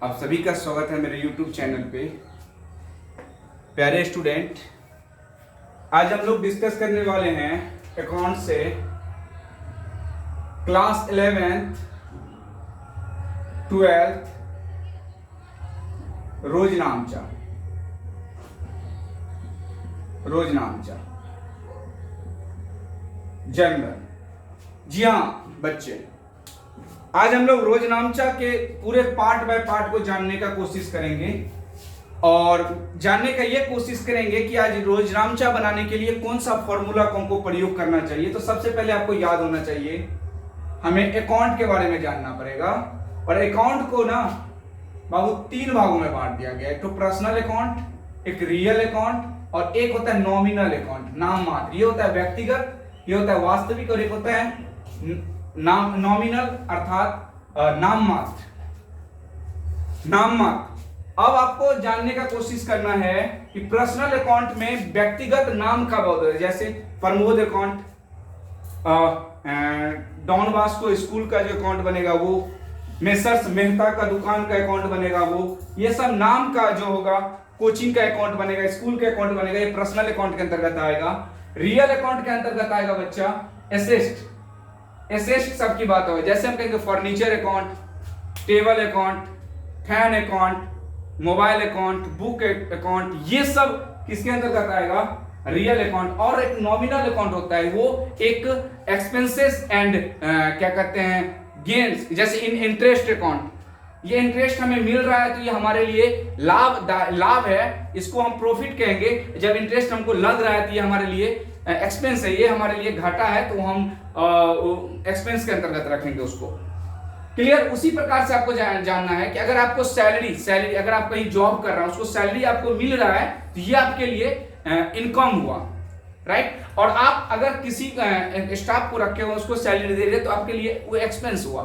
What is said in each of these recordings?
आप सभी का स्वागत है मेरे YouTube चैनल पे। प्यारे स्टूडेंट, आज हम लोग डिस्कस करने वाले हैं अकाउंट से क्लास 11th 12th रोजनामचा जनरल। जी हाँ बच्चे, आज हम लोग रोजनामचा के पूरे पार्ट बाय पार्ट को जानने का कोशिश करेंगे और जानने का ये कोशिश करेंगे कि आज रोजनामचा बनाने के लिए कौन सा फॉर्मूला को हमको प्रयोग करना चाहिए। तो सबसे पहले आपको याद होना चाहिए, हमें अकाउंट के बारे में जानना पड़ेगा। और अकाउंट को ना बाबू 3 भागों में बांट दिया गया। एक तो पर्सनल अकाउंट, एक रियल अकाउंट और एक होता है नॉमिनल अकाउंट, नाम मात्र। ये होता है व्यक्तिगत, ये होता है वास्तविक और एक होता है नॉमिनल अर्थात नाम मात्र। अब आपको जानने का कोशिश करना है कि पर्सनल अकाउंट में व्यक्तिगत नाम कब होता है। जैसे Pramod account, Don Bosco school का जो अकाउंट बनेगा वो, मेसर्स मेहता का दुकान का अकाउंट बनेगा वो, ये सब नाम का जो होगा, कोचिंग का अकाउंट बनेगा, स्कूल का अकाउंट बनेगा, ये पर्सनल अकाउंट के अंतर्गत आएगा। रियल अकाउंट के अंतर्गत आएगा बच्चा एसेट सबकी बात हो। जैसे हम कहेंगे furniture account, table account, fan account, mobile account, book account, ये सब किसके अंतर्गत आएगा, रियल अकाउंट। और एक नॉमिनल अकाउंट होता है, वो एक एक्सपेंसेस एंड क्या कहते हैं गेन्स, जैसे इंटरेस्ट अकाउंट। ये इंटरेस्ट हमें मिल रहा है तो ये हमारे लिए लाभ है, इसको हम प्रॉफिट कहेंगे। जब इंटरेस्ट हमको लग रहा है तो ये हमारे लिए एक्सपेंस है, ये हमारे लिए घाटा है, तो हम एक्सपेंस के अंतर्गत रखेंगे उसको। क्लियर। उसी प्रकार से आपको जानना है कि अगर आपको सैलरी अगर आप कहीं जॉब कर रहे हैं, उसको सैलरी आपको मिल रहा है तो ये आपके लिए इनकम हुआ, राइट। और आप अगर किसी स्टाफ को रखे हो, उसको सैलरी दे रहे तो आपके लिए वो एक्सपेंस हुआ।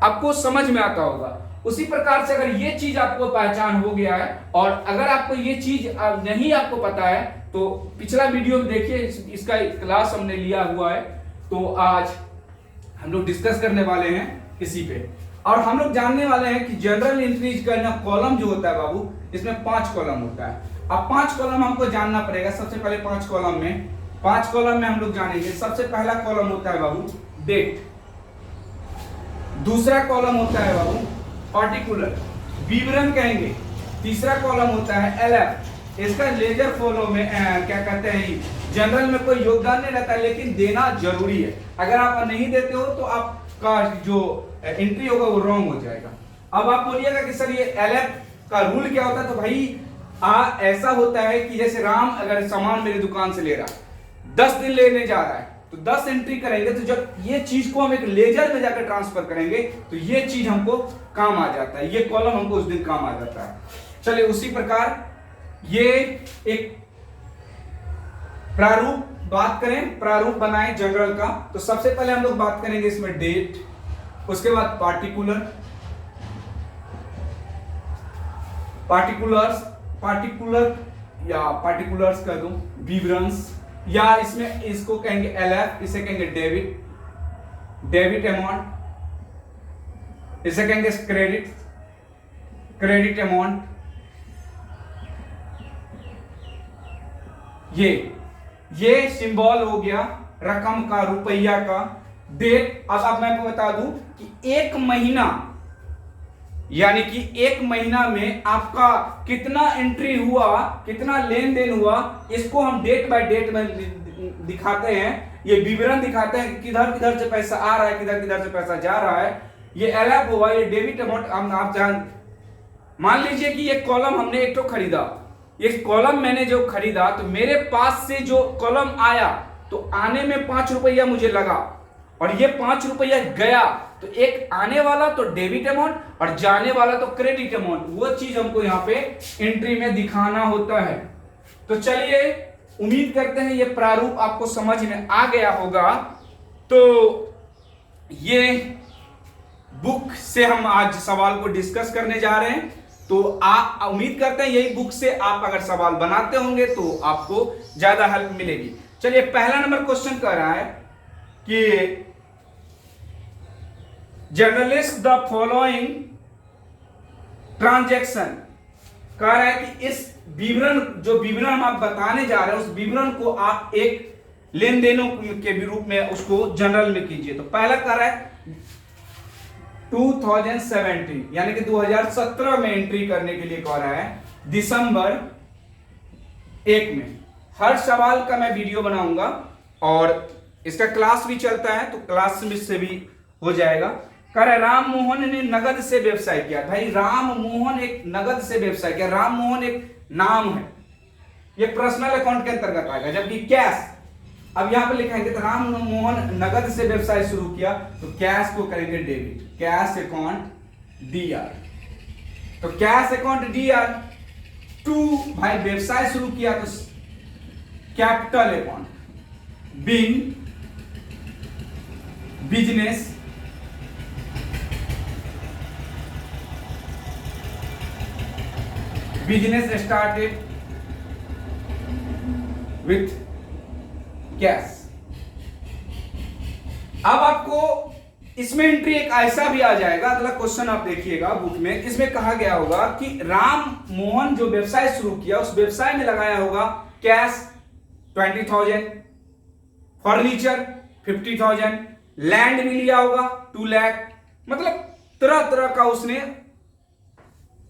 आपको समझ में आता होगा। उसी प्रकार से अगर ये चीज आपको पहचान हो गया है और अगर आपको ये चीज नहीं आपको पता है तो पिछला वीडियो में देखिए, इसका क्लास हमने लिया हुआ है। तो आज हम लोग डिस्कस करने वाले हैं इसी पे, और हम लोग जानने वाले हैं कि जनरल एंट्रीज का ना कॉलम जो होता है बाबू, इसमें 5 कॉलम होता है। अब 5 कॉलम हमको जानना पड़ेगा। सबसे पहले 5 कॉलम में हम लोग जानेंगे। सबसे पहला कॉलम होता है बाबू डेट, दूसरा कॉलम होता है बाबू पार्टिकुलर, विवरण कहेंगे। तीसरा कॉलम होता है एलएफ, इसका लेजर फॉलो में क्या कहते हैं, जनरल में कोई योगदान नहीं रहता है लेकिन देना जरूरी है। अगर आप नहीं देते हो तो आपका जो एंट्री होगा वो रॉन्ग हो जाएगा। अब आप बोलिएगा कि सर ये एलएफ का रूल क्या होता है। तो भाई ऐसा होता है कि जैसे राम अगर सामान मेरी दुकान से ले रहा है, 10 दिन लेने जा रहा है, तो 10 एंट्री करेंगे। तो जब ये चीज को हम एक लेजर में जाकर ट्रांसफर करेंगे तो ये चीज हमको काम आ जाता है, ये कॉलम हमको उस दिन काम आ जाता है। चलिए उसी प्रकार ये एक प्रारूप बात करें, प्रारूप बनाएं जनरल का। तो सबसे पहले हम लोग बात करेंगे इसमें डेट, उसके बाद पार्टिकुलर्स कर दूं, विवरणस, या इसमें इसको कहेंगे एलएफ, इसे कहेंगे डेबिट अमाउंट, इसे कहेंगे क्रेडिट अमाउंट। ये सिंबल हो गया रकम का, रुपया का। डेट, अब मैं आपको बता दूं कि 1 महीना यानी कि 1 महीना में आपका कितना एंट्री हुआ, कितना लेन देन हुआ, इसको हम डेट बाय डेट में दिखाते हैं। ये विवरण दिखाते हैं किधर किधर से पैसा आ रहा है, किधर किधर से पैसा जा रहा है। ये एलएफ हुआ, ये डेबिट अमाउंट। आप मान लीजिए कि ये कॉलम हमने एक तो खरीदा, ये कॉलम मैंने जो खरीदा तो मेरे पास से जो कॉलम आया तो आने में 5 रुपया मुझे लगा और ये 5 रुपया गया। तो एक आने वाला तो डेबिट अमाउंट और जाने वाला तो क्रेडिट अमाउंट, वो चीज हमको यहाँ पे एंट्री में दिखाना होता है। तो चलिए उम्मीद करते हैं ये प्रारूप आपको समझ में आ गया होगा। तो ये बुक से हम आज सवाल को डिस्कस करने जा रहे हैं। तो आप उम्मीद करते हैं यही बुक से आप अगर सवाल बनाते होंगे तो आपको ज्यादा हेल्प मिलेगी। चलिए पहला नंबर क्वेश्चन कह रहा है कि जर्नलिस्ट द फॉलोइंग ट्रांजैक्शन कह रहा है कि इस विवरण, जो विवरण हम आप बताने जा रहे हैं, उस विवरण को आप एक लेन देनों के रूप में उसको जनरल में कीजिए। तो पहला कह रहा है 2017 यानी कि 2017 में एंट्री करने के लिए कह रहा है दिसंबर 1 में। हर सवाल का मैं वीडियो बनाऊंगा और इसका क्लास भी चलता है, तो क्लास में से भी हो जाएगा। कह रहा है राम मोहन ने नगद से व्यवसाय किया। भाई राम मोहन एक नगद से व्यवसाय किया, राम मोहन एक नाम है, ये पर्सनल अकाउंट के अंतर्गत आएगा। जबकि कैश, अब यहां पे लिखेंगे तो राम मोहन नगद से व्यवसाय शुरू किया, तो कैश को करेंगे डेबिट, कैश अकाउंट डीआर। तो कैश अकाउंट डीआर टू, भाई व्यवसाय शुरू किया तो capital account, being business started with cash. अब आपको इसमें एंट्री एक ऐसा भी आ जाएगा, अगला क्वेश्चन आप देखिएगा बुक में, इसमें कहा गया होगा कि राम मोहन जो व्यवसाय शुरू किया उस व्यवसाय में लगाया होगा कैश 20,000, फर्नीचर 50,000, लैंड भी लिया होगा 2 लाख, मतलब तरह तरह का उसने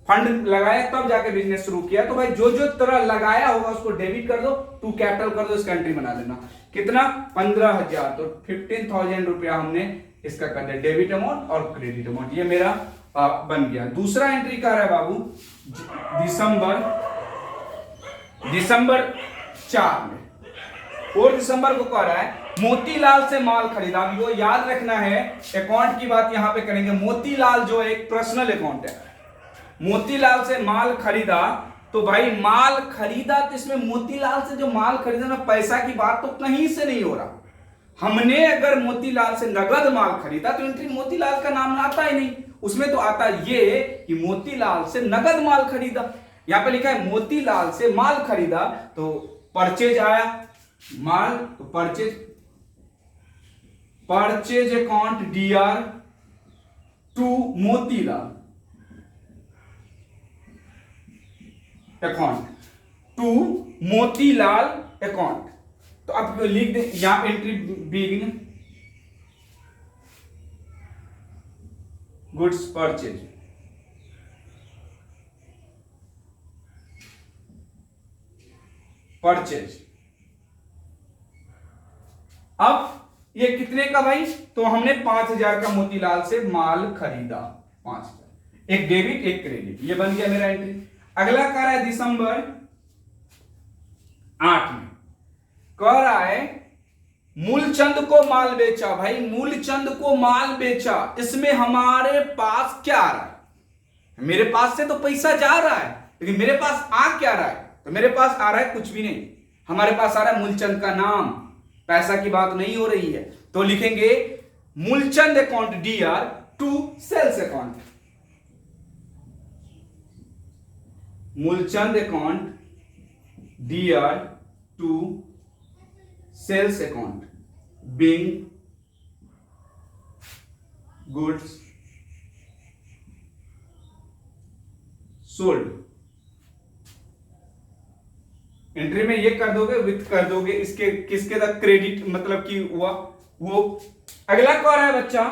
फंड लगाया तब जाके बिजनेस शुरू किया। तो भाई जो जो तरह लगाया होगा उसको डेबिट कर दो, टू कैपिटल कर दो, इसका एंट्री बना लेना। कितना? 15,000। तो 15,000 रुपया हमने इसका कर दिया डेबिट अमाउंट और क्रेडिट अमाउंट, ये मेरा बन गया। दूसरा एंट्री कर रहा है बाबू दिसंबर 4 में, 4 दिसंबर को कह रहा है मोतीलाल से माल खरीदा। अब वो याद रखना है, अकाउंट की बात यहां पे करेंगे। मोतीलाल जो एक पर्सनल अकाउंट है, मोतीलाल से माल खरीदा, तो भाई माल खरीदा तो इसमें मोतीलाल से जो माल खरीदा ना, पैसा की बात तो कहीं से नहीं हो रहा। हमने अगर मोतीलाल से नगद माल खरीदा तो एंट्री मोतीलाल का नाम आता ही नहीं, उसमें तो आता ये कि मोतीलाल से नगद माल खरीदा। यहां पे लिखा है मोतीलाल से माल खरीदा, तो परचेज आया माल, तो purchase account DR to Motilal account to Motilal account. तो अब लिख दे यहां पे एंट्री बिगिन गुड्स परचेज, अब ये कितने का भाई? तो हमने 5,000 का मोतीलाल से माल खरीदा, 5,000, एक डेबिट एक क्रेडिट, ये बन गया मेरा एंट्री। अगला कह रहा है दिसंबर 8 में, कह रहा है मूलचंद को माल बेचा। भाई मूलचंद को माल बेचा, इसमें हमारे पास क्या आ रहा है? मेरे पास से तो पैसा जा रहा है, लेकिन मेरे पास आ क्या रहा है? तो मेरे पास आ रहा है कुछ भी नहीं, हमारे पास आ रहा है मूलचंद का नाम, पैसा की बात नहीं हो रही है। तो लिखेंगे Moolchand account DR to sales account, Moolchand account DR to sales account being goods sold. Entry में ये कर दोगे, विथ कर दोगे, इसके किसके तक क्रेडिट मतलब कि हुआ वो। अगला कह रहा है बच्चा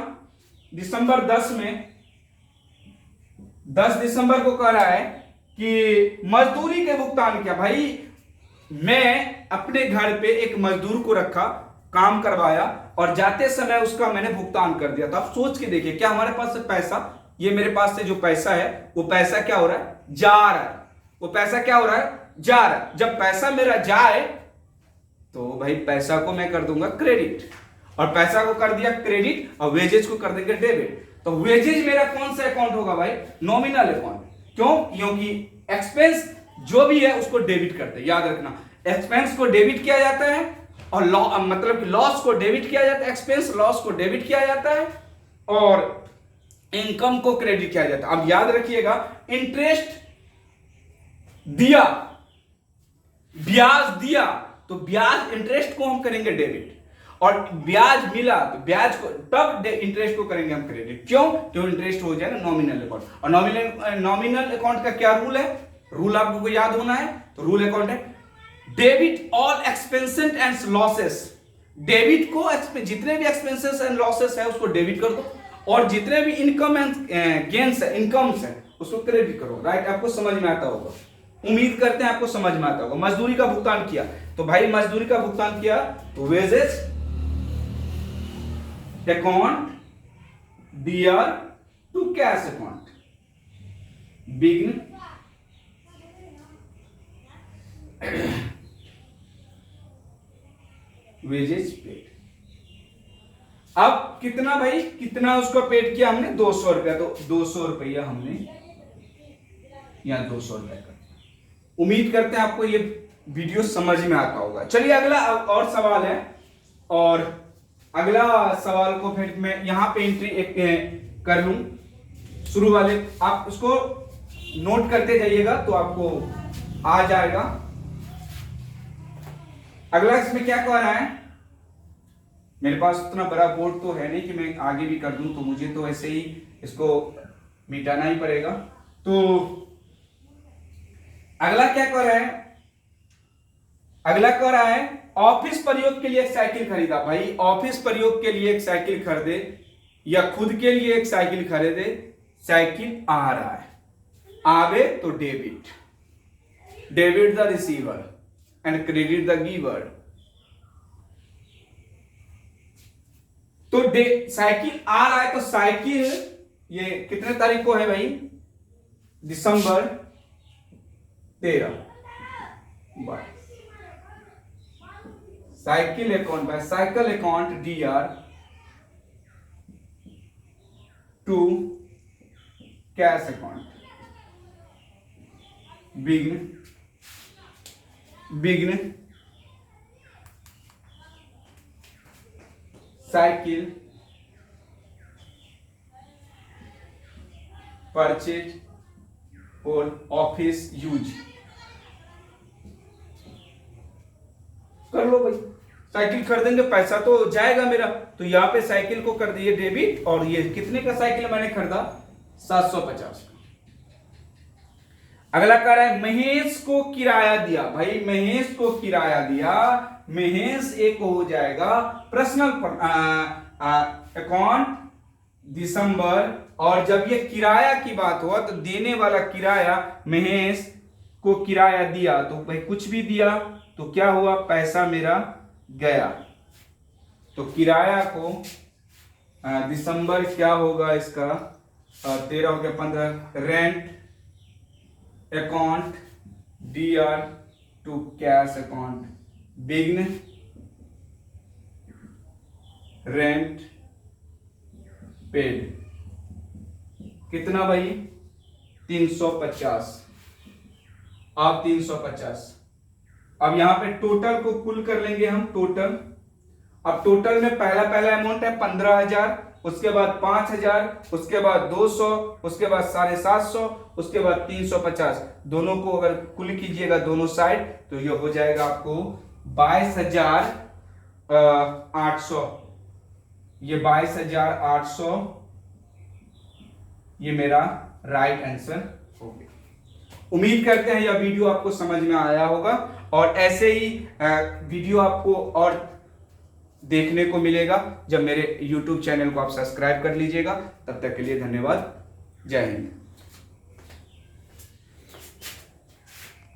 दिसंबर 10 में, 10 दिसंबर को कह रहा है कि मजदूरी के भुगतान किया। भाई मैं अपने घर पे एक मजदूर को रखा, काम करवाया और जाते समय उसका मैंने भुगतान कर दिया। तो आप सोच के देखिए, क्या हमारे पास से पैसा, ये मेरे पास से जो पैसा है वो पैसा क्या हो रहा है? जा रहा है। वो पैसा क्या हो रहा है? जा रहा है। जब पैसा मेरा जाए तो भाई पैसा को मैं कर दूंगा क्रेडिट, और पैसा को कर दिया क्रेडिट और वेजेज को कर देंगे डेबिट। तो वेजेज मेरा कौन सा अकाउंट होगा भाई? Nominal account. क्यों? क्योंकि एक्सपेंस जो भी है उसको डेबिट करते हैं, याद रखना। एक्सपेंस को डेबिट किया जाता है और मतलब कि लॉस को डेबिट किया जाता है, एक्सपेंस लॉस को डेबिट किया जाता है और इनकम को क्रेडिट किया जाता है। अब याद रखिएगा, इंटरेस्ट दिया, ब्याज दिया, तो ब्याज इंटरेस्ट को हम करेंगे डेबिट, और ब्याज मिला तो ब्याज को तब इंटरेस्ट को करेंगे हम क्रेडिट। क्यों? क्यों इंटरेस्ट हो जाएगा नॉमिनल अकाउंट। और नॉमिनल अकाउंट का क्या रूल है? रूल आपको याद होना है। तो रूल अकाउंट है debit all expenses and losses. Debit को जितने भी एक्सपेंसेस एंड लॉसेस है उसको डेबिट कर दो, और जितने भी इनकम एंड गेन्स है, इनकम्स है, उसको क्रेडिट करो। राइट? आपको समझ में आता होगा, उम्मीद करते हैं आपको समझ में आता होगा। मजदूरी का भुगतान किया तो भाई मजदूरी का भुगतान किया तो wages account DR to cash account बिगिन वेजेस पेड। अब कितना भाई, कितना उसको पेड किया हमने? 200 रुपया। तो 200 रुपया हमने यहां 200 रुपया कर। उम्मीद करते हैं आपको ये वीडियो समझ में आता होगा। चलिए अगला और सवाल है, और अगला सवाल को फिर मैं यहां पे एंट्री कर लूं। शुरू वाले आप उसको नोट करते जाइएगा तो आपको आ जाएगा। अगला इसमें क्या कह रहा है? मेरे पास उतना बड़ा बोर्ड तो है नहीं कि मैं आगे भी कर दूं, तो मुझे तो ऐसे ही इसको मिटाना ही पड़ेगा। तो अगला क्या कह रहा है? अगला कह रहा है ऑफिस प्रयोग के लिए एक साइकिल खरीदा। भाई ऑफिस प्रयोग के लिए एक साइकिल खरीदे या खुद के लिए एक साइकिल खरीदे, साइकिल आ रहा है, आवे तो debit, debit the receiver and credit the giver. तो साइकिल आ रहा है तो साइकिल ये कितने तारीख को है भाई? दिसंबर 13। Cycle account by cycle account DR to cash account बिगिन साइकिल परचेज और ऑफिस यूज। कर लो भाई, साइकिल खरीदेंगे पैसा तो जाएगा मेरा, तो यहां पे साइकिल को कर दिए डेबिट। और ये कितने का साइकिल मैंने खरीदा? 750। अगला कह रहा है महेश को किराया दिया। भाई महेश को किराया दिया, महेश एक हो जाएगा पर्सनल अकाउंट दिसंबर। और जब ये किराया की बात हुआ तो देने वाला किराया, महेश को किराया दिया तो भाई कुछ भी दिया तो क्या हुआ? पैसा मेरा गया। तो किराया को दिसंबर क्या होगा इसका? 13 हो गया 15। Rent account DR to cash account बिगिन रेंट पेड। कितना भाई? 350। अब 350। अब यहां पे टोटल को कुल कर लेंगे हम, टोटल। अब टोटल में पहला अमाउंट है 15,000, उसके बाद 5,000, उसके बाद 200, उसके बाद 750, उसके बाद 350। दोनों को अगर कुल कीजिएगा दोनों साइड तो ये हो जाएगा आपको 22,800। ये 22,800 ये मेरा राइट आंसर हो गया। उम्मीद करते हैं यह वीडियो आपको समझ में आया होगा, और ऐसे ही वीडियो आपको और देखने को मिलेगा जब मेरे YouTube चैनल को आप सब्सक्राइब कर लीजिएगा। तब तक के लिए धन्यवाद। जय हिंद।